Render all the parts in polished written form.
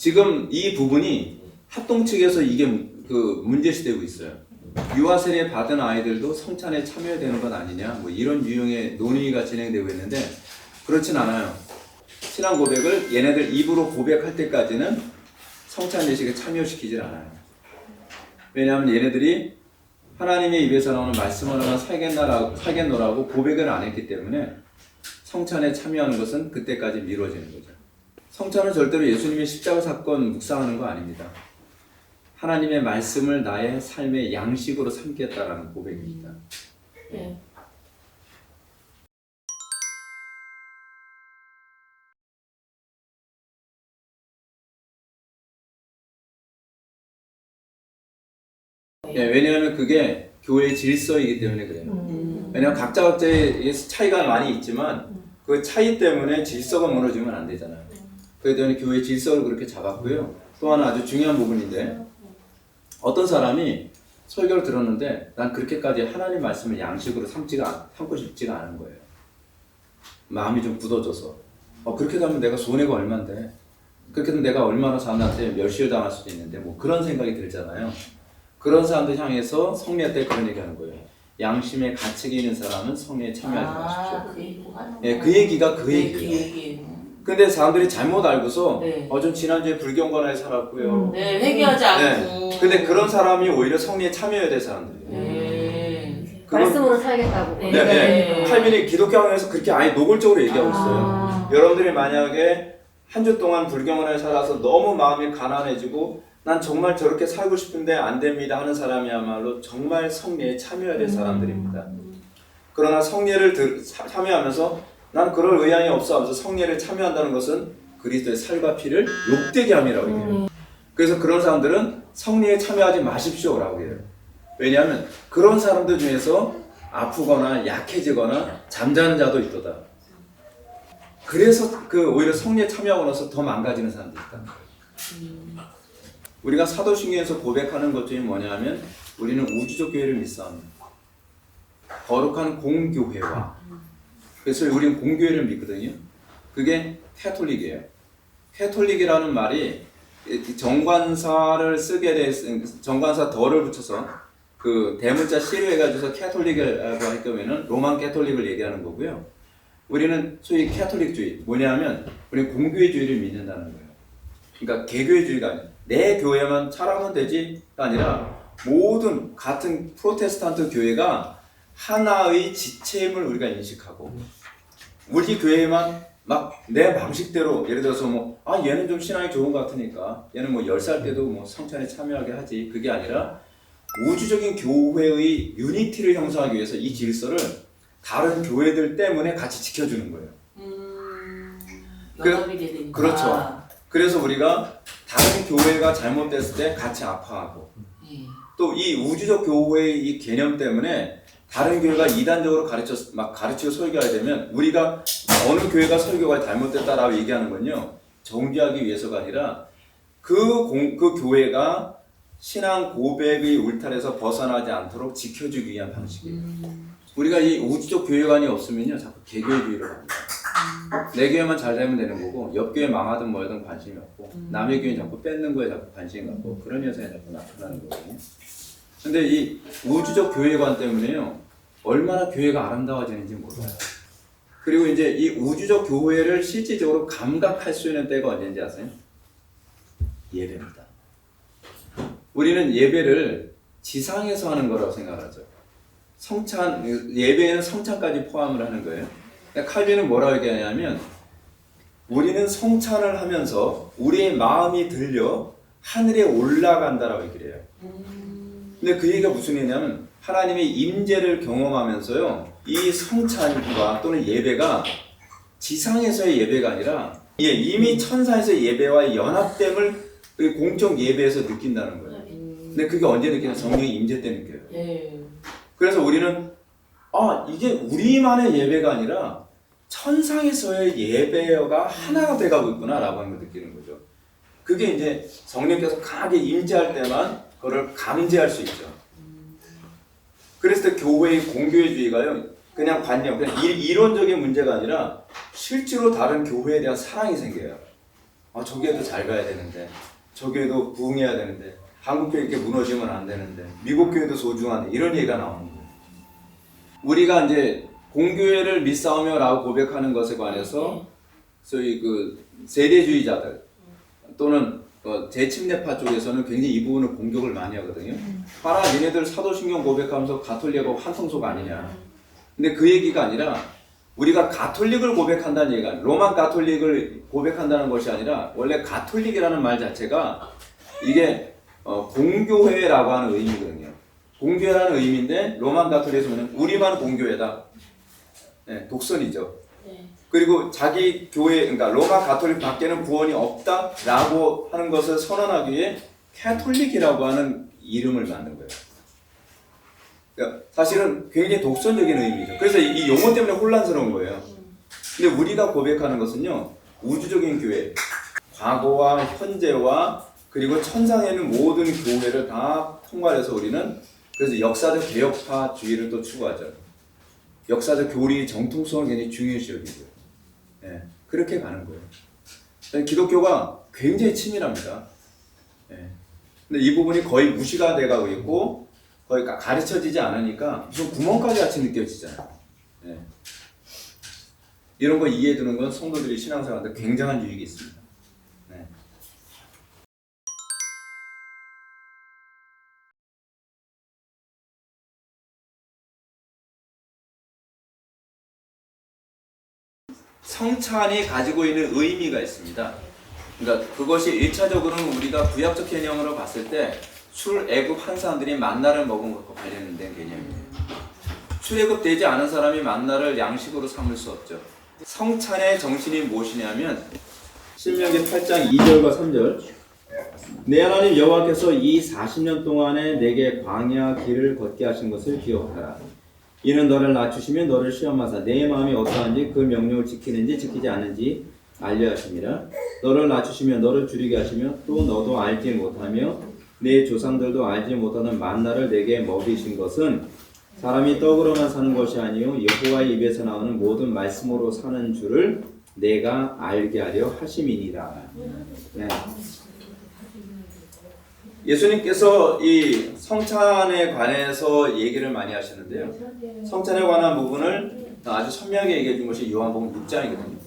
지금 이 부분이 합동 측에서 이게 그 문제시되고 있어요. 유아 세례 받은 아이들도 성찬에 참여해야 되는 것 아니냐, 뭐 이런 유형의 논의가 진행되고 있는데 그렇진 않아요. 신앙 고백을 얘네들 입으로 고백할 때까지는 성찬 예식에 참여시키질 않아요. 왜냐하면 얘네들이 하나님의 입에서 나오는 말씀을 하나 살겠노라고 고백을 안 했기 때문에 성찬에 참여하는 것은 그때까지 미뤄지는 거죠. 성찬은 절대로 예수님의 십자가 사건 묵상하는 거 아닙니다. 하나님의 말씀을 나의 삶의 양식으로 삼겠다라는 고백입니다. 네. 왜냐하면 그게 교회의 질서이기 때문에 그래요. 왜냐하면 각자의 차이가 많이 있지만 그 차이 때문에 질서가 무너지면 안 되잖아요. 그렇기 때문에 교회의 질서를 그렇게 잡았고요. 또 하나 아주 중요한 부분인데 어떤 사람이 설교를 들었는데 난 그렇게까지 하나님 말씀을 양식으로 삼고 싶지가 않은 거예요. 마음이 좀 굳어져서 그렇게 하면 내가 손해가 얼만데 그렇게 하면 내가 얼마나 사람한테 멸시를 당할 수도 있는데 뭐 그런 생각이 들잖아요. 그런 사람들 향해서 성례 때 그런 얘기하는 거예요. 양심의 가책이 있는 사람은 성례에 참여하지 마십시오. 그 얘기가 그 얘기예요. 근데 사람들이 잘못 알고서 전 지난주에 불경건하게 살았고요. 네, 회개하지 않고. 근데 그런 사람이 오히려 성례에 참여해야 될 사람들이에요. 말씀으로 살겠다고. 칼빈이 기독교학에서 그렇게 아예 노골적으로 얘기하고 있어요. 여러분들이 만약에 한 주 동안 불경건하게 살아서 너무 마음이 가난해지고 난 정말 저렇게 살고 싶은데 안 됩니다 하는 사람이야말로 정말 성례에 참여해야 될 사람들입니다. 그러나 성례를 참여하면서 난 그럴 의향이 없어 하면서 성례를 참여한다는 것은 그리스도의 살과 피를 욕되게 함이라고 얘기해요. 그래서 그런 사람들은 성례에 참여하지 마십시오라고 해요. 왜냐하면 그런 사람들 중에서 아프거나 약해지거나 잠자는 자도 있도다. 그래서 오히려 성례에 참여하고 나서 더 망가지는 사람들이 있다. 우리가 사도신경에서 고백하는 것 중에 뭐냐면 우리는 우주적 교회를 믿사옵니다. 거룩한 공교회와 그래서 우리는 공교회를 믿거든요. 그게 캐톨릭이에요. 캐톨릭이라는 말이 정관사를 쓰게 돼 정관사 덜을 붙여서 그 대문자 C로 해가지고서 캐톨릭이라고 할 경우에는 로만 캐톨릭을 얘기하는 거고요. 우리는 소위 캐톨릭주의 뭐냐면 우리는 공교회주의를 믿는다는 거예요. 그러니까 개교회주의가 아니라 내 교회만 잘하면 되지가 아니라 모든 같은 프로테스탄트 교회가 하나의 지체임을 우리가 인식하고 우리 교회만 막 내 방식대로 예를 들어서 얘는 좀 신앙이 좋은 것 같으니까 얘는 10살 때도 성찬에 참여하게 하지 그게 아니라 우주적인 교회의 유니티를 형성하기 위해서 이 질서를 다른 교회들 때문에 같이 지켜주는 거예요. 연합이 되니까. 그렇죠. 그래서 우리가 다른 교회가 잘못됐을 때 같이 아파하고 또 이 우주적 교회의 이 개념 때문에 다른 교회가 이단적으로 가르치고 설교하게 되면 우리가 어느 교회가 설교가 잘못됐다라고 얘기하는 건요 정죄하기 위해서가 아니라 그 교회가 신앙 고백의 울타리에서 벗어나지 않도록 지켜주기 위한 방식이에요. 우리가 이 우주적 교회관이 없으면요 자꾸 개교주의로 합니다. 내 교회만 잘 되면 되는 거고 옆 교회 망하든 뭐든 관심이 없고 남의 교회 자꾸 뺏는 거에 자꾸 관심이 갖고 그런 현상이 자꾸 나타나는 거거든요. 근데 이 우주적 교회관 때문에요 얼마나 교회가 아름다워지는지 몰라요. 그리고 이제 이 우주적 교회를 실질적으로 감각할 수 있는 때가 언제인지 아세요? 예배입니다. 우리는 예배를 지상에서 하는 거라고 생각하죠. 예배에는 성찬까지 포함을 하는 거예요. 칼빈은 뭐라고 얘기하냐면 우리는 성찬을 하면서 우리의 마음이 들려 하늘에 올라간다라고 얘기를 해요. 근데 그 얘기가 무슨 얘기냐면 하나님의 임재를 경험하면서요 이 성찬과 또는 예배가 지상에서의 예배가 아니라 이미 천사에서의 예배와 연합됨을 공적 예배에서 느낀다는 거예요. 근데 그게 언제 느끼냐? 성령의 임재 때 느껴요. 그래서 우리는 이게 우리만의 예배가 아니라 천상에서의 예배가 하나가 돼가고 있구나 라고 하는 걸 느끼는 거죠. 그게 이제 성령께서 강하게 임재할 때만 그걸 감지할 수 있죠. 그래서 교회의 공교회주의가요 그냥 이론적인 문제가 아니라 실제로 다른 교회에 대한 사랑이 생겨요. 저 교회도 잘 가야 되는데, 저 교회도 부흥해야 되는데, 한국 교회 이렇게 무너지면 안 되는데, 미국 교회도 소중한데, 이런 얘기가 나오는 거예요. 우리가 이제 공교회를 믿사오며라고 고백하는 것에 관해서 소위 그 세대주의자들 또는 재침례파 쪽에서는 굉장히 이 부분을 공격을 많이 하거든요. 봐라, 니네들 사도신경 고백하면서 가톨릭하고 한성소가 아니냐. 근데 그 얘기가 아니라 우리가 가톨릭을 고백한다는 얘기가 아니라 로만 가톨릭을 고백한다는 것이 아니라 원래 가톨릭이라는 말 자체가 이게 공교회라고 하는 의미거든요. 공교회라는 의미인데 로만 가톨릭에서는 우리만 공교회다. 네, 독선이죠. 네. 그리고 자기 교회, 그러니까 로마 가톨릭 밖에는 구원이 없다라고 하는 것을 선언하기 위해 캐톨릭이라고 하는 이름을 만든 거예요. 그러니까 사실은 굉장히 독선적인 의미죠. 그래서 이 용어 때문에 혼란스러운 거예요. 근데 우리가 고백하는 것은요, 우주적인 교회, 과거와 현재와 그리고 천상에 있는 모든 교회를 다 통괄해서 우리는 그래서 역사적 개혁파주의를 또 추구하죠. 역사적 교리의 정통성을 굉장히 중요시 여기고요. 예, 그렇게 가는 거예요. 기독교가 굉장히 치밀합니다. 예. 근데 이 부분이 거의 무시가 돼가고 있고 거의 가르쳐지지 않으니까 무슨 구멍가게 같이 느껴지잖아요. 예. 이런 거 이해해두는 건 성도들이 신앙생활한테 굉장한 유익이 있습니다. 네. 성찬이 가지고 있는 의미가 있습니다. 그러니까 그것이 1차적으로는 우리가 구약적 개념으로 봤을 때 출애굽 한 사람들이 만나를 먹은 것과 관련된 개념이에요. 출애굽 되지 않은 사람이 만나를 양식으로 삼을 수 없죠. 성찬의 정신이 무엇이냐면 신명기 8장 2절과 3절 내 하나님 여호와께서 이 40년 동안에 내게 광야 길을 걷게 하신 것을 기억하라. 이는 너를 낮추시며 너를 시험하사 내 마음이 어떠한지 그 명령을 지키는지 지키지 않는지 알려 하심이라. 너를 낮추시며 너를 줄이게 하시며 또 너도 알지 못하며 내 조상들도 알지 못하는 만나를 내게 먹이신 것은 사람이 떡으로만 사는 것이 아니요 여호와의 입에서 나오는 모든 말씀으로 사는 줄을 내가 알게 하려 하심이니라. 네. 예수님께서 이 성찬에 관해서 얘기를 많이 하시는데요. 성찬에 관한 부분을 아주 선명하게 얘기해 준 것이 요한복음 6장이거든요.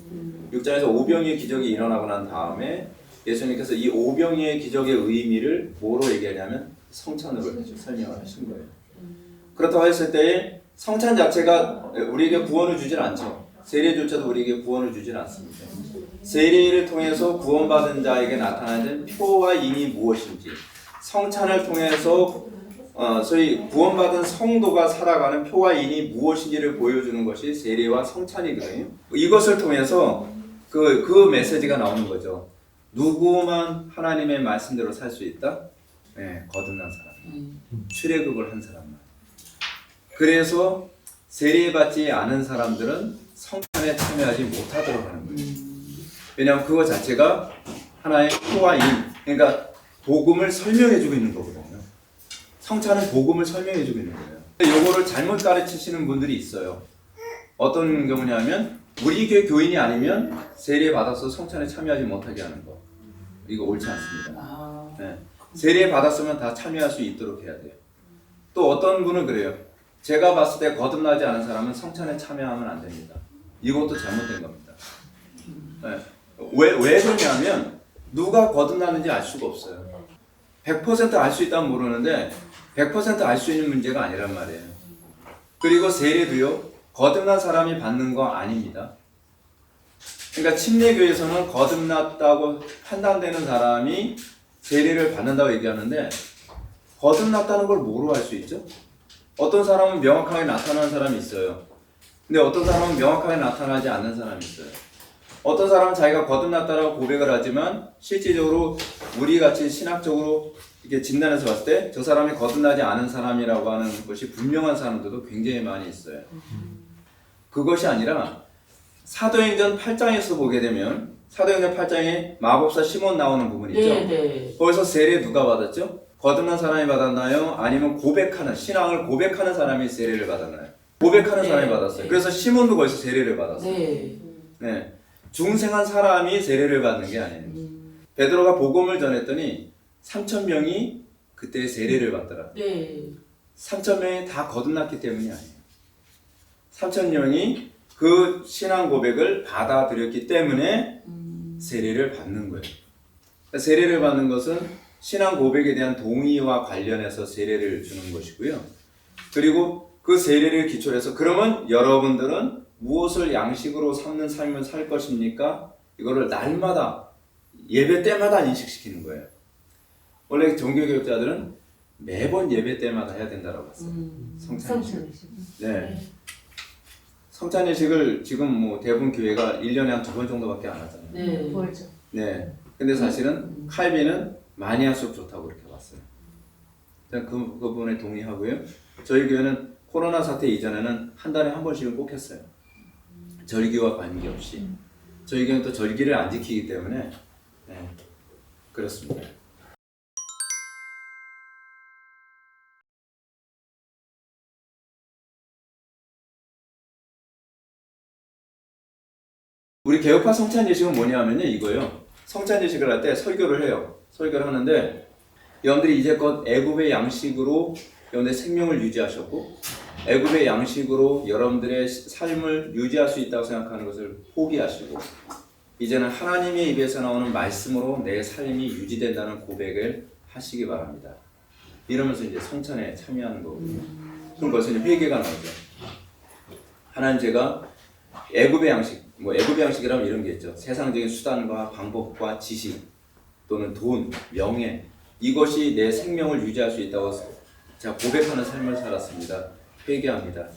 6장에서 오병이의 기적이 일어나고 난 다음에 예수님께서 이 오병이의 기적의 의미를 뭐로 얘기하냐면 성찬으로 설명을 하신 거예요. 그렇다고 했을 때 성찬 자체가 우리에게 구원을 주질 않죠. 세례조차도 우리에게 구원을 주질 않습니다. 세례를 통해서 구원받은 자에게 나타나는 표와 인이 무엇인지, 성찬을 통해서 소위 구원받은 성도가 살아가는 표와 인이 무엇인지를 보여주는 것이 세례와 성찬이거든요. 이것을 통해서 그 메시지가 나오는 거죠. 누구만 하나님의 말씀대로 살 수 있다? 네, 거듭난 사람, 출애굽을 한 사람만. 그래서 세례받지 않은 사람들은 성찬에 참여하지 못하도록 하는 거예요. 왜냐하면 그거 자체가 하나의 표와 인, 그러니까 복음을 설명해주고 있는 거거든요. 성찬은 복음을 설명해주고 있는 거예요. 근데 요거를 잘못 가르치시는 분들이 있어요. 어떤 경우냐면 우리 교회 교인이 아니면 세례 받아서 성찬에 참여하지 못하게 하는 거. 이거 옳지 않습니다. 네. 세례 받았으면 다 참여할 수 있도록 해야 돼요. 또 어떤 분은 그래요. 제가 봤을 때 거듭나지 않은 사람은 성찬에 참여하면 안 됩니다. 이것도 잘못된 겁니다. 네. 왜 그러냐면 누가 거듭나는지 알 수가 없어요. 100% 알 수 있다면 모르는데 100% 알 수 있는 문제가 아니란 말이에요. 그리고 세례도요. 거듭난 사람이 받는 거 아닙니다. 그러니까 침례교에서는 거듭났다고 판단되는 사람이 세례를 받는다고 얘기하는데 거듭났다는 걸 뭐로 알 수 있죠? 어떤 사람은 명확하게 나타나는 사람이 있어요. 근데 어떤 사람은 명확하게 나타나지 않는 사람이 있어요. 어떤 사람은 자기가 거듭났다라고 고백을 하지만 실질적으로 우리같이 신학적으로 이렇게 진단해서 봤을 때 저 사람이 거듭나지 않은 사람이라고 하는 것이 분명한 사람들도 굉장히 많이 있어요. 그것이 아니라 사도행전 8장에서 보게 되면 사도행전 8장에 마법사 시몬 나오는 부분이 있죠. 네. 거기서 세례 누가 받았죠? 거듭난 사람이 받았나요? 아니면 고백하는, 신앙을 고백하는 사람이 세례를 받았나요? 고백하는 사람이 받았어요. 그래서 시몬도 거기서 세례를 받았어요. 네. 중생한 사람이 세례를 받는 게 아니에요. 베드로가 복음을 전했더니 3,000명이 그때 세례를 받더라. 네. 3,000명이 다 거듭났기 때문이 아니에요. 3,000명이 그 신앙 고백을 받아들였기 때문에 세례를 받는 거예요. 세례를 받는 것은 신앙 고백에 대한 동의와 관련해서 세례를 주는 것이고요. 그리고 그 세례를 기초로 해서 그러면 여러분들은 무엇을 양식으로 삼는 삶을 살 것입니까? 이거를 날마다 예배 때마다 인식시키는 거예요. 원래 종교교육자들은 매번 예배 때마다 해야 된다고 했어요. 성찬예식. 네. 성찬예식을 지금 뭐 대부분 교회가 1년에 한 2번 정도밖에 안 하잖아요. 네. 보이죠. 네. 근데 사실은 칼빈은 많이 할수록 좋다고 그렇게 봤어요. 그 부분에 동의하고요. 저희 교회는 코로나 사태 이전에는 한 달에 한 번씩은 꼭 했어요. 절기와 관계없이. 저희 교회는 또 절기를 안 지키기 때문에 네. 그렇습니다. 우리 개혁파 성찬예식은 뭐냐면요, 이거요. 성찬예식을 할 때 설교를 해요. 설교를 하는데 여러분들이 이제껏 애굽의 양식으로 여러분들의 생명을 유지하셨고 애굽의 양식으로 여러분들의 삶을 유지할 수 있다고 생각하는 것을 포기하시고 이제는 하나님의 입에서 나오는 말씀으로 내 삶이 유지된다는 고백을 하시기 바랍니다. 이러면서 이제 성찬에 참여하는 거거든요. 그럼 벌써 이제 회개가 나오죠. 하나님, 제가 애굽의 양식, 뭐 애굽의 양식이라면 이런 게 있죠. 세상적인 수단과 방법과 지식 또는 돈, 명예, 이것이 내 생명을 유지할 수 있다고 제가 고백하는 삶을 살았습니다. 회개합니다.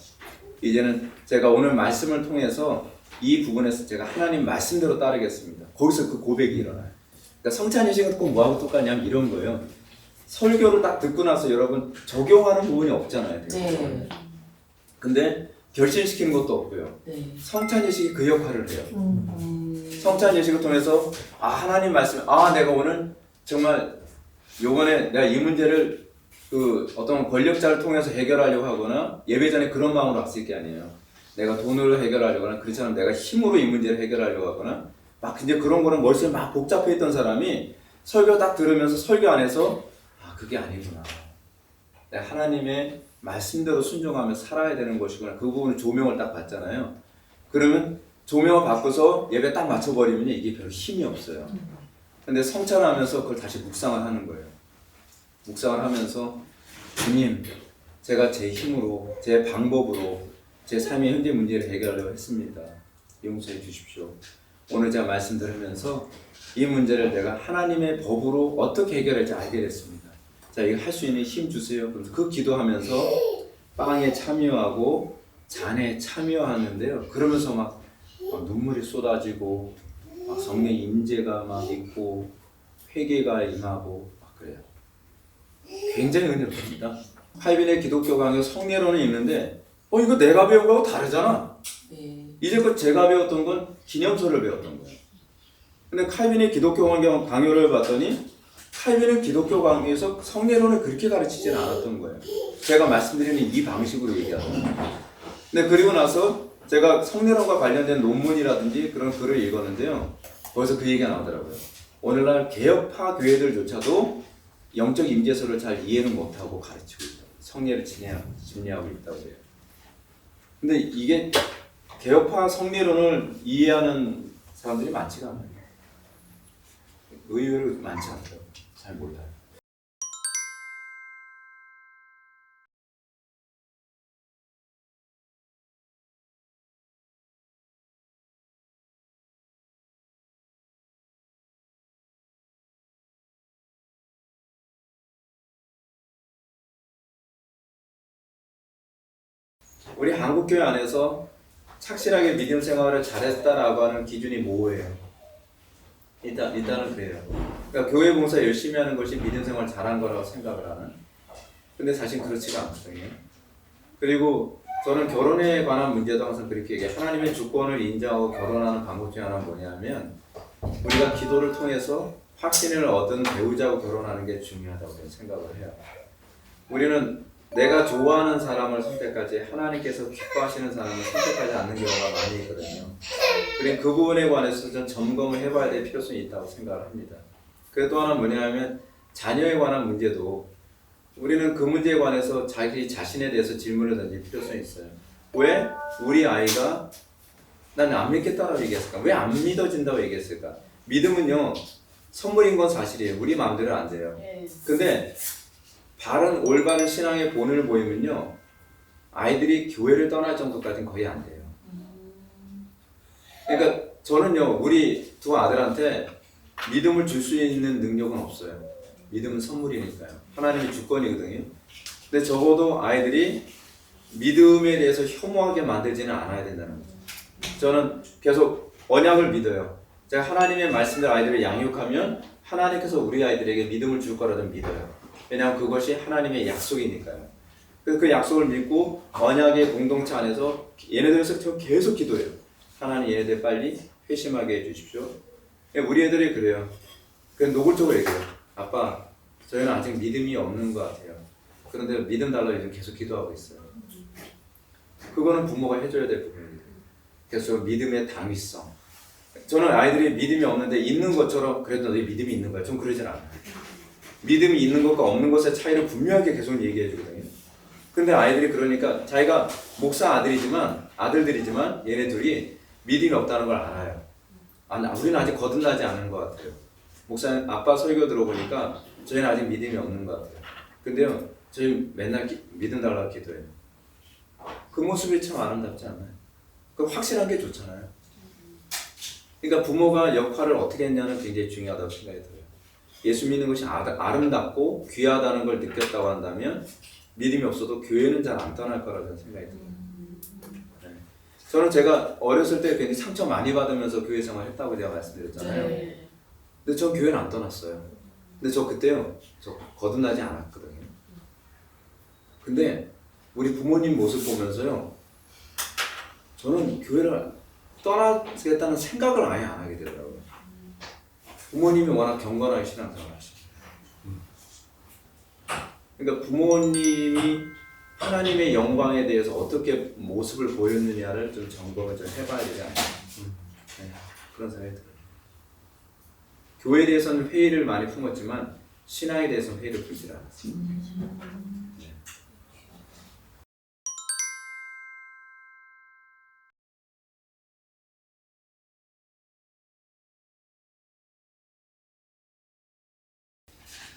이제는 제가 오늘 말씀을 통해서 이 부분에서 제가 하나님 말씀대로 따르겠습니다. 거기서 그 고백이 일어나요. 그러니까 성찬예식은 꼭 뭐하고 똑같냐면 이런 거예요. 설교를 딱 듣고 나서 여러분 적용하는 부분이 없잖아요. 네. 근데 결신시키는 것도 없고요. 네. 성찬예식이 그 역할을 해요. 성찬예식을 통해서 하나님 말씀, 내가 오늘 정말 요번에 내가 이 문제를 그 어떤 권력자를 통해서 해결하려고 하거나 예배 전에 그런 마음으로 왔을 게 아니에요. 내가 돈으로 해결하려고 하거나 그렇지 않으면 내가 힘으로 이 문제를 해결하려고 하거나 막 이제 그런 거는 머릿속에 막 복잡해 있던 사람이 설교 딱 들으면서 설교 안에서 그게 아니구나. 내가 하나님의 말씀대로 순종하며 살아야 되는 것이구나. 그 부분을 조명을 딱 받잖아요. 그러면 조명을 받고서 예배 딱 맞춰버리면 이게 별로 힘이 없어요. 근데 성찬하면서 그걸 다시 묵상을 하는 거예요. 묵상을 하면서 주님, 제가 제 힘으로, 제 방법으로 제 삶의 현재 문제를 해결하려고 했습니다. 용서해 주십시오. 오늘 제가 말씀 들으면서 이 문제를 내가 하나님의 법으로 어떻게 해결할지 알게 됐습니다. 자, 이거 할 수 있는 힘 주세요. 그래서 그 기도하면서 빵에 참여하고 잔에 참여하는데요. 그러면서 막 눈물이 쏟아지고 막 성령 임재가 막 있고 회개가 임하고 막 그래요. 굉장히 은혜롭습니다. 칼빈의 기독교 강의 성례론은 있는데 이거 내가 배운 거하고 다르잖아. 네. 이제껏 제가 배웠던 건 기념서를 배웠던 거예요. 근데 칼빈의 기독교 강요를 봤더니 칼빈은 기독교 강의에서 성례론을 그렇게 가르치지는 않았던 거예요. 제가 말씀드리는 이 방식으로 얘기하거든요. 근데 그리고 나서 제가 성례론과 관련된 논문이라든지 그런 글을 읽었는데요. 거기서 그 얘기가 나오더라고요. 오늘날 개혁파 교회들조차도 영적 임재서를 잘 이해는 못하고 가르치고 있다. 성례를 진리하고 있다고 해요. 근데 이게 개혁파 성례론을 이해하는 사람들이 많지가 않아요. 의외로 많지 않더라고요. 잘 몰라요. 우리 한국교회 안에서 착실하게 믿음 생활을 잘했다라고 하는 기준이 뭐예요? 일단은 그래요. 그러니까 교회 봉사 열심히 하는 것이 믿음 생활 잘한 거라고 생각을 하는. 근데 사실 그렇지가 않거든요. 그리고 저는 결혼에 관한 문제도 항상 그렇게 얘기해요. 하나님의 주권을 인정하고 결혼하는 방법 중 하나는 뭐냐면 우리가 기도를 통해서 확신을 얻은 배우자고 결혼하는 게 중요하다고 생각을 해요. 우리는 내가 좋아하는 사람을 선택하지 하나님께서 기뻐하시는 사람을 선택하지 않는 경우가 많이 있거든요. 그리고 그 부분에 관해서 좀 점검을 해봐야 될 필요성이 있다고 생각을 합니다. 그 또 하나 뭐냐면 자녀에 관한 문제도 우리는 그 문제에 관해서 자기 자신에 대해서 질문을 던질 필요성이 있어요. 왜 우리 아이가 나는 안 믿겠다고 얘기했을까? 왜 안 믿어진다고 얘기했을까? 믿음은요 선물인 건 사실이에요. 우리 마음대로 안 돼요. 근데 바른 올바른 신앙의 본을 보이면요 아이들이 교회를 떠날 정도까지는 거의 안 돼요. 그러니까 저는요 우리 두 아들한테 믿음을 줄 수 있는 능력은 없어요. 믿음은 선물이니까요. 하나님의 주권이거든요. 근데 적어도 아이들이 믿음에 대해서 혐오하게 만들지는 않아야 된다는 거죠. 저는 계속 언약을 믿어요. 제가 하나님의 말씀대로 아이들을 양육하면 하나님께서 우리 아이들에게 믿음을 줄 거라도 믿어요. 왜냐하면 그것이 하나님의 약속이니까요. 그래서 그 약속을 믿고 언약의 공동체 안에서 얘네들에서 계속 기도해요. 하나님 얘네들 빨리 회심하게 해주십시오. 우리 애들이 그래요. 그냥 노골적으로 얘기해요. 아빠 저희는 아직 믿음이 없는 것 같아요. 그런데 믿음 달라고 요즘 계속 기도하고 있어요. 그거는 부모가 해줘야 될 부분이에요. 계속 믿음의 당위성. 저는 아이들이 믿음이 없는데 있는 것처럼 그래도 너희 믿음이 있는 거야. 좀 그러진 않아요. 믿음이 있는 것과 없는 것의 차이를 분명하게 계속 얘기해 주거든요. 근데 아이들이 그러니까 자기가 목사 아들들이지만 얘네 둘이 믿음이 없다는 걸 알아요. 우리는 아직 거듭나지 않은 것 같아요. 목사님 아빠 설교 들어보니까 저희는 아직 믿음이 없는 것 같아요. 근데요 저희 맨날 믿음 달라고 기도해요. 그 모습이 참 아름답지 않아요? 그 확실한 게 좋잖아요. 그러니까 부모가 역할을 어떻게 했냐는 굉장히 중요하다고 생각이 들어요. 예수 믿는 것이 아름답고 귀하다는 걸 느꼈다고 한다면 믿음이 없어도 교회는 잘 안 떠날 거라는 생각이 들어요. 네. 저는 제가 어렸을 때 굉장히 상처 많이 받으면서 교회 생활 했다고 제가 말씀드렸잖아요. 네. 근데 저 교회는 안 떠났어요. 근데 저 그때요 저 거듭나지 않았거든요. 근데 우리 부모님 모습 보면서요 저는 교회를 떠나겠다는 생각을 아예 안 하게 되더라고요. 부모님이 워낙 경건하게 신앙생활을 하시죠. 그러니까 부모님이 하나님의 영광에 대해서 어떻게 모습을 보였느냐를 좀 점검을 좀 해봐야 되지 않나. 네, 그런 생각이 들어요. 교회에 대해서는 회의를 많이 품었지만 신앙에 대해서는 회의를 풀지 않았습니다. 네.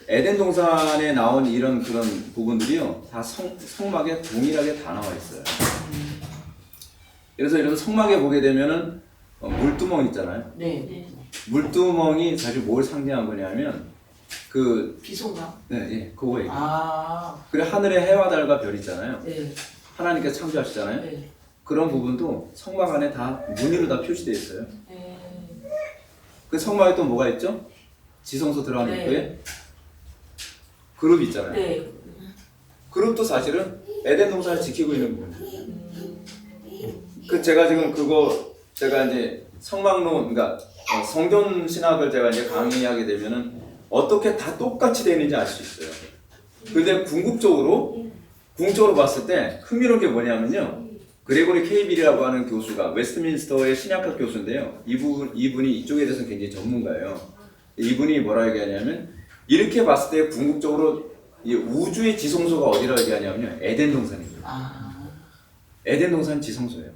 에덴 동산에 나온 이런 그런 부분들이요 다 성막에 동일하게 다 나와 있어요. 그래서 이런 성막에 보게 되면은 물두멍 있잖아요. 네. 물두멍이 사실 뭘 상징한 거냐면 그 비송가? 네, 그거 얘기. 그리고 하늘에 해와 달과 별 있잖아요. 네. 하나님께서 창조하시잖아요. 네. 그런 부분도 성막 안에 다 무늬로 다 표시되어 있어요. 네. 그 성막에 또 뭐가 있죠? 지성소 들어가는 네. 입구에 그룹 있잖아요. 네. 그룹도 사실은 에덴 동산을 지키고 있는 부분이에요. 그 제가 지금 제가 이제 성막론, 그러니까 성전 신학을 제가 이제 강의하게 되면은 어떻게 다 똑같이 되는지 알 수 있어요. 근데 궁극적으로 봤을 때 흥미로운 게 뭐냐면요. 그레고리 케이빌이라고 하는 교수가 웨스트민스터의 신약학 교수인데요. 이분이 이쪽에 대해서는 굉장히 전문가예요. 이분이 뭐라 얘기하냐면 이렇게 봤을 때 궁극적으로 이 우주의 지성소가 어디라고 얘기하냐면요. 에덴 동산입니다. 에덴 동산 지성소예요.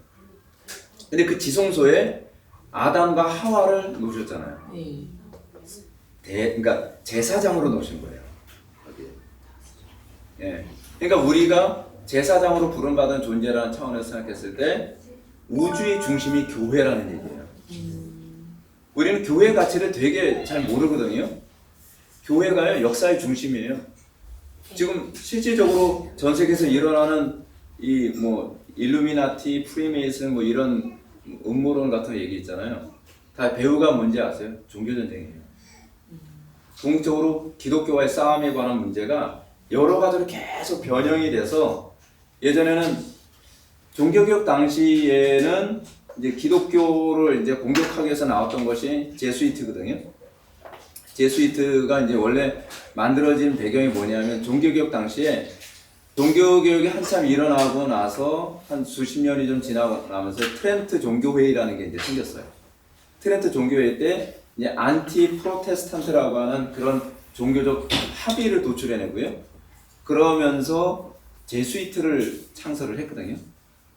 근데 그 지성소에 아담과 하와를 놓으셨잖아요. 그러니까 제사장으로 놓으신 거예요. 예. 그러니까 우리가 제사장으로 부름받은 존재라는 차원에서 생각했을 때 우주의 중심이 교회라는 얘기예요. 우리는 교회 가치를 되게 잘 모르거든요. 교회가요 역사의 중심이에요. 지금 실질적으로 전 세계에서 일어나는 이 뭐 일루미나티, 프리메이슨 뭐 이런 음모론 같은 얘기 있잖아요. 다 배후가 뭔지 아세요? 종교전쟁이에요. 궁극적으로 기독교와의 싸움에 관한 문제가 여러 가지로 계속 변형이 돼서 예전에는 종교개혁 당시에는 이제 기독교를 이제 공격하기 위해서 나왔던 것이 제수이트거든요. 제수이트가 이제 원래 만들어진 배경이 뭐냐면 종교개혁 당시에 종교개혁이 한참 일어나고 나서 한 수십 년이 좀 지나고 나면서 트렌트 종교회의라는 게 이제 생겼어요. 트렌트 종교회의 때 이제 안티 프로테스탄트라고 하는 그런 종교적 합의를 도출해내고요. 그러면서 제수이트를 창설을 했거든요.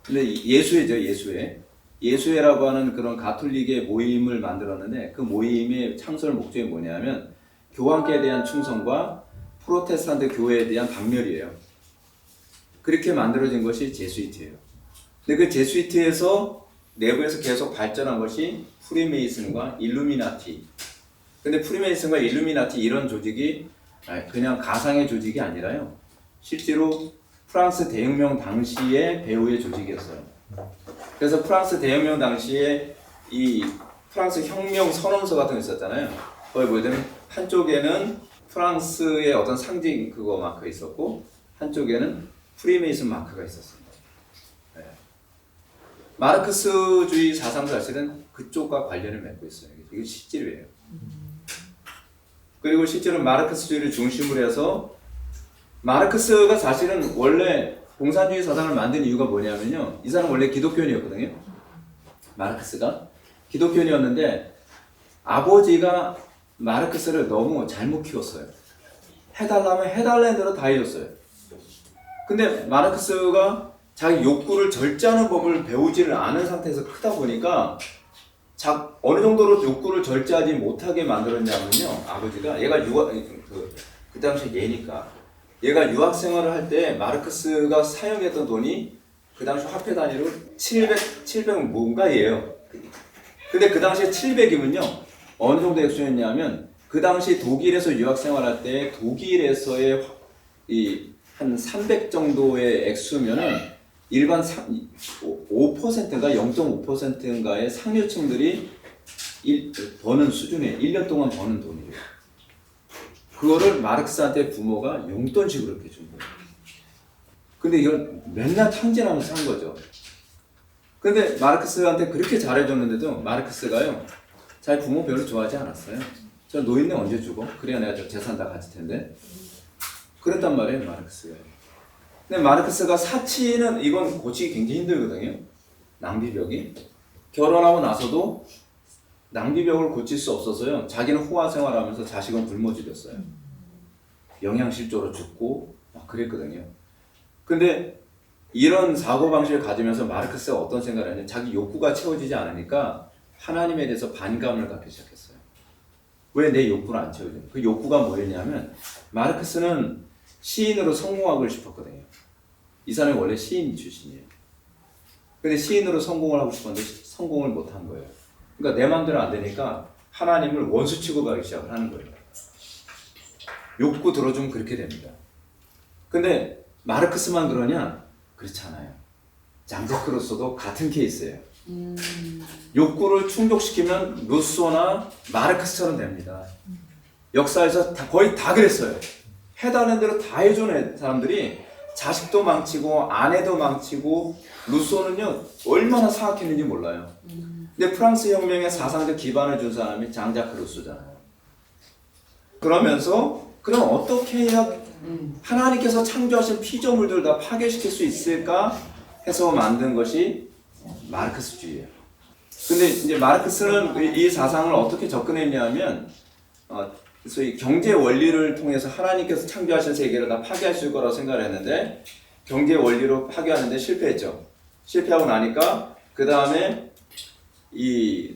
근데 예수회죠, 예수회. 예수회라고 하는 그런 가톨릭의 모임을 만들었는데 그 모임의 창설 목적이 뭐냐면 교황께 대한 충성과 프로테스탄트 교회에 대한 박멸이에요. 그렇게 만들어진 것이 제수이트예요. 근데 그 제수이트에서 내부에서 계속 발전한 것이 프리메이슨과 일루미나티. 근데 프리메이슨과 일루미나티 이런 조직이 그냥 가상의 조직이 아니라요. 실제로 프랑스 대혁명 당시의 배후의 조직이었어요. 그래서 프랑스 대혁명 당시에 이 프랑스 혁명 선언서 같은 거 있었잖아요. 거기 보면 한쪽에는 프랑스의 어떤 상징 그거 마크 있었고 한쪽에는 프리메이슨 마크가 있었습니다. 네. 마르크스주의 사상도 사실은 그쪽과 관련을 맺고 있어요. 이게 실제로예요. 그리고 실제로 마르크스주의를 중심으로 해서 마르크스가 사실은 원래 공산주의 사상을 만든 이유가 뭐냐면요. 이 사람은 원래 기독교인이었거든요. 마르크스가 기독교인이었는데 아버지가 마르크스를 너무 잘못 키웠어요. 해달라면 해달라는 대로 다 해줬어요. 근데 마르크스가 자기 욕구를 절제하는 법을 배우지를 않은 상태에서 크다 보니까 어느 정도로 욕구를 절제하지 못하게 만들었냐면요. 아버지가 얘가 그 당시에 얘니까 얘가 유학 생활을 할 때 마르크스가 사용했던 돈이 그 당시 화폐 단위로 700 뭔가예요. 근데 그 당시에 700이면요. 어느 정도 액수였냐면 그 당시 독일에서 유학 생활할 때 독일에서의 한 300 정도의 액수면은 일반 5%인가 0.5%인가의 상류층들이 버는 수준에 1년 동안 버는 돈이에요. 그거를 마르크스한테 부모가 용돈식으로 이렇게 준 거예요. 근데 이걸 맨날 탕진하면서 산 거죠. 근데 마르크스한테 그렇게 잘해줬는데도 마르크스가요, 자기 부모 별로 좋아하지 않았어요. 저 노인네 언제 주고? 그래야 내가 저 재산 다 가질 텐데. 그랬단 말이에요, 마르크스가. 근데 마르크스가 사치는 이건 고치기 굉장히 힘들거든요. 낭비벽이. 결혼하고 나서도 낭비벽을 고칠 수 없어서요. 자기는 호화 생활하면서 자식은 굶어 죽였어요. 영양실조로 죽고 막 그랬거든요. 근데 이런 사고방식을 가지면서 마르크스가 어떤 생각을 했냐면 자기 욕구가 채워지지 않으니까 하나님에 대해서 반감을 갖기 시작했어요. 왜 내 욕구를 안 채워지냐? 그 욕구가 뭐였냐면 마르크스는 시인으로 성공하고 싶었거든요. 이 사람이 원래 시인 출신이에요. 근데 시인으로 성공을 하고 싶었는데 성공을 못한 거예요. 그러니까 내 마음대로 안 되니까 하나님을 원수 취급하기 시작을 하는 거예요. 욕구 들어주면 그렇게 됩니다. 근데 마르크스만 그러냐? 그렇지 않아요. 장자크 루소도 같은 케이스예요. 욕구를 충족시키면 루소나 마르크스처럼 됩니다. 역사에서 거의 다 그랬어요. 해달라는 대로 다 해준 사람들이 자식도 망치고 아내도 망치고 루소는요 얼마나 사악했는지 몰라요. 근데 프랑스 혁명의 사상적 기반을 준 사람이 장자크 루소잖아요. 그러면서 그럼 어떻게 해야 하나님께서 창조하신 피조물들 다 파괴시킬 수 있을까 해서 만든 것이 마르크스주의예요. 근데 이제 마르크스는 이 사상을 어떻게 접근했냐면 소위 경제 원리를 통해서 하나님께서 창조하신 세계를 다 파괴하실 거라고 생각을 했는데 경제 원리로 파괴하는데 실패했죠. 실패하고 나니까 그 다음에 이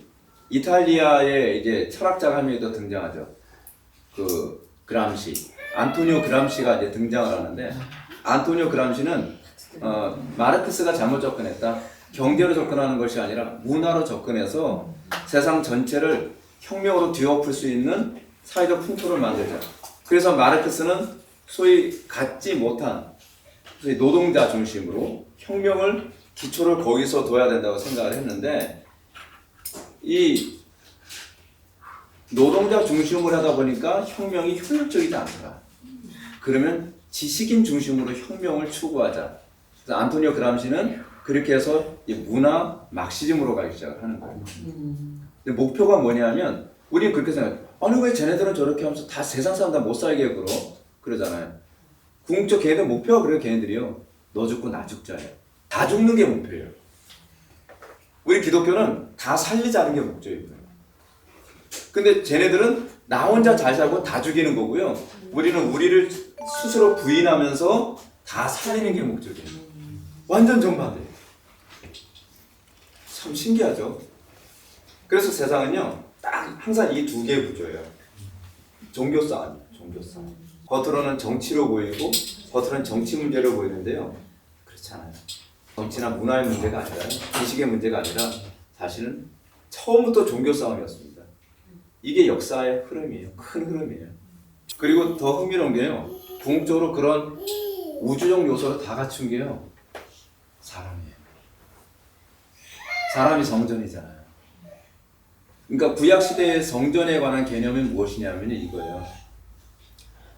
이탈리아의 이제 철학자가 한 명이 더 등장하죠. 그 그람시, 안토니오 그람시가 이제 등장을 하는데 안토니오 그람시는 마르크스가 잘못 접근했다. 경제로 접근하는 것이 아니라 문화로 접근해서 세상 전체를 혁명으로 뒤엎을 수 있는 사회적 풍토를 만들자. 그래서 마르크스는 소위 갖지 못한 소위 노동자 중심으로 혁명을 기초를 거기서 둬야 된다고 생각을 했는데 이 노동자 중심으로 하다 보니까 혁명이 효율적이지 않더라. 그러면 지식인 중심으로 혁명을 추구하자. 그래서 안토니오 그람시는 그렇게 해서 문화 막시즘으로 가기 시작을 하는 거예요. 근데 목표가 뭐냐면 우리는 그렇게 생각해요. 아니 왜 쟤네들은 저렇게 하면서 다 세상 사람 다 못 살게 그러잖아요. 궁극적 걔네들 목표가 그래요. 걔네들이요. 너 죽고 나 죽자예요. 다 죽는 게 목표예요. 우리 기독교는 다 살리자는 게 목적이고요. 근데 쟤네들은 나 혼자 잘 살고 다 죽이는 거고요. 우리는 우리를 스스로 부인하면서 다 살리는 게 목적이에요. 완전 정반대예요. 참 신기하죠. 그래서 세상은요, 딱 항상 이 두 개의 구조예요. 종교 싸움이에요. 종교 싸움. 겉으로는 정치로 보이고 겉으로는 정치 문제로 보이는데요. 그렇지 않아요. 정치나 문화의 문제가 아니라 지식의 문제가 아니라 사실은 처음부터 종교 싸움이었습니다. 이게 역사의 흐름이에요. 큰 흐름이에요. 그리고 더 흥미로운 게요. 궁극적으로 그런 우주적 요소를 다 갖춘 게요. 사람이에요. 사람이 성전이잖아요. 그러니까 구약 시대의 성전에 관한 개념은 무엇이냐면 이거예요.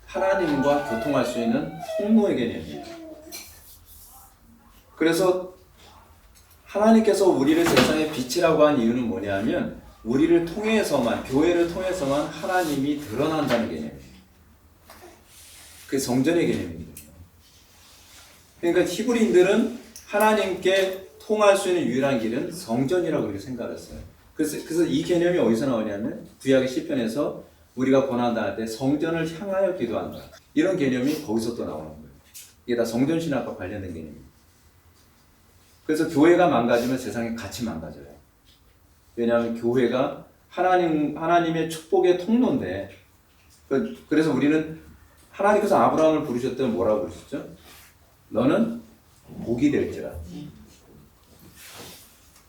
하나님과 교통할 수 있는 통로의 개념이에요. 그래서 하나님께서 우리를 세상의 빛이라고 한 이유는 뭐냐면 우리를 통해서만, 교회를 통해서만 하나님이 드러난다는 개념이에요. 그게 성전의 개념이거든요. 그러니까 히브리인들은 하나님께 통할 수 있는 유일한 길은 성전이라고 그렇게 생각했어요. 그래서 이 개념이 어디서 나오냐면 구약의 시편에서 우리가 고난당할 때 성전을 향하여 기도한다. 이런 개념이 거기서 또 나오는 거예요. 이게 다 성전 신학과 관련된 개념입니다. 그래서 교회가 망가지면 세상이 같이 망가져요. 왜냐하면 교회가 하나님의 축복의 통로인데, 그래서 우리는 하나님께서 아브라함을 부르셨을 때 뭐라고 부르셨죠? 너는 복이 될지라.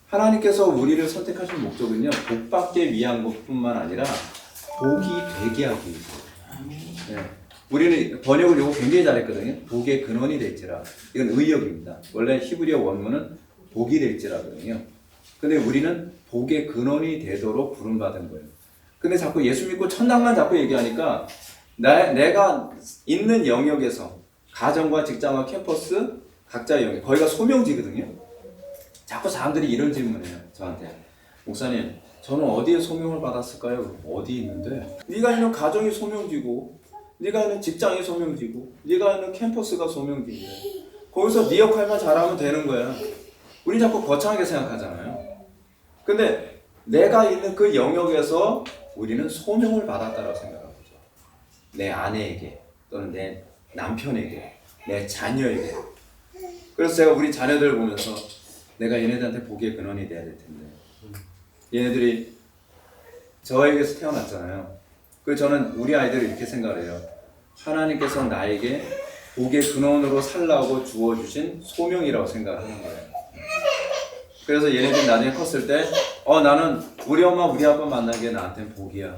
하나님께서 우리를 선택하신 목적은요, 복받기 위한 것뿐만 아니라 복이 되게 하기 위해서. 네. 우리는 번역을 요거 굉장히 잘했거든요. 복의 근원이 될지라. 이건 의역입니다. 원래 히브리어 원문은 복이 될지라거든요. 근데 우리는 복의 근원이 되도록 부름받은 거예요. 근데 자꾸 예수 믿고 천당만 자꾸 얘기하니까 내가 있는 영역에서 가정과 직장과 캠퍼스 각자의 영역, 거기가 소명지거든요. 자꾸 사람들이 이런 질문해요. 저한테. 목사님, 저는 어디에 소명을 받았을까요? 어디 있는데? 네가 있는 가정이 소명지고 네가 있는 직장이 소명지고 네가 있는 캠퍼스가 소명지인데 거기서 네 역할만 잘하면 되는 거야. 우리 자꾸 거창하게 생각하잖아요. 근데 내가 있는 그 영역에서 우리는 소명을 받았다고 생각하죠. 내 아내에게 또는 내 남편에게 내 자녀에게. 그래서 제가 우리 자녀들 보면서 내가 얘네들한테 복의 근원이 돼야 될 텐데 얘네들이 저에게서 태어났잖아요. 그래서 저는 우리 아이들을 이렇게 생각을 해요. 하나님께서 나에게 복의 근원으로 살라고 주어주신 소명이라고 생각을 하는 거예요. 그래서 얘네들이 나중에 컸을 때 나는 우리 엄마 우리 아빠 만난 게 나한테는 복이야.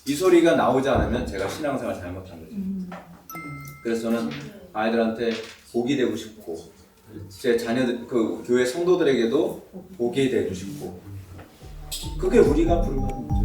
이 소리가 나오지 않으면 제가 신앙생활 잘못한 거죠. 그래서 저는 아이들한테 복이 되고 싶고 제 자녀들, 그 교회 성도들에게도 복이 되고 싶고 그게 우리가 부름받는 거예요.